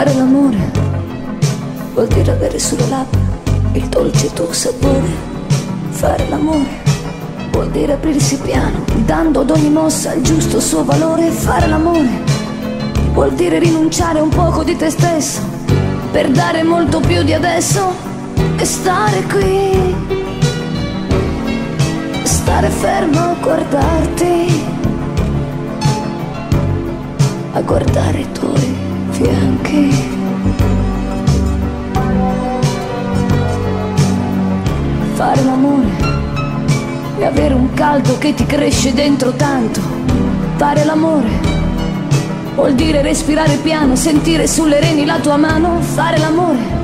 Fare l'amore vuol dire avere sulle labbra il dolce tuo sapore. Fare l'amore vuol dire aprirsi piano, dando ad ogni mossa il giusto suo valore. Fare l'amore vuol dire rinunciare un poco di te stesso per dare molto più di adesso e stare qui, stare fermo a guardarti, a guardare i tuoi fianchi. Fare l'amore e avere un caldo che ti cresce dentro tanto. Fare l'amore vuol dire respirare piano, sentire sulle reni la tua mano. Fare l'amore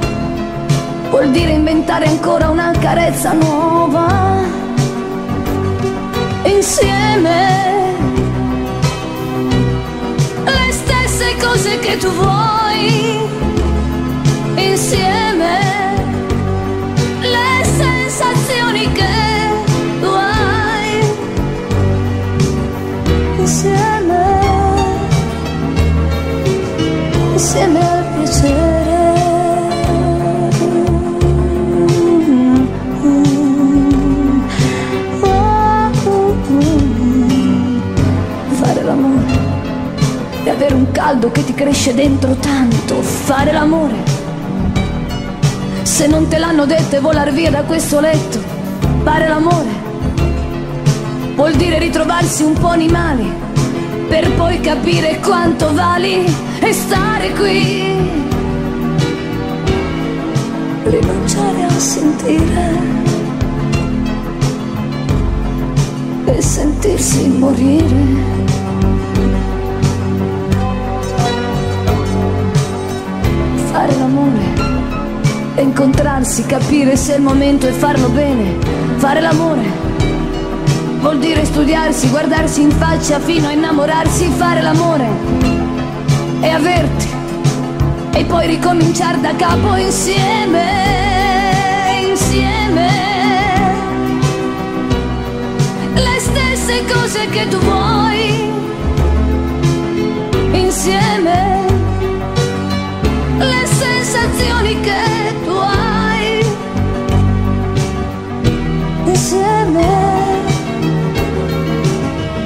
vuol dire inventare ancora una carezza nuova insieme, le stesse cose che tu vuoi insieme, le sensazioni che tu hai insieme, insieme al piacere. Fare l'amore e avere un caldo che ti cresce dentro tanto. Fare l'amore, se non te l'hanno detto, e volar via da questo letto. Fare l'amore vuol dire ritrovarsi un po' animali per poi capire quanto vali e stare qui, rinunciare a sentire e sentirsi morire. Fare l'amore e incontrarsi, capire se è il momento e farlo bene. Fare l'amore vuol dire studiarsi, guardarsi in faccia fino a innamorarsi. Fare l'amore e averti e poi ricominciare da capo insieme, insieme, le stesse cose che tu vuoi insieme, le sensazioni che tu hai insieme,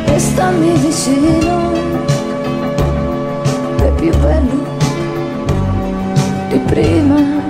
e stammi vicino, è più bello di prima.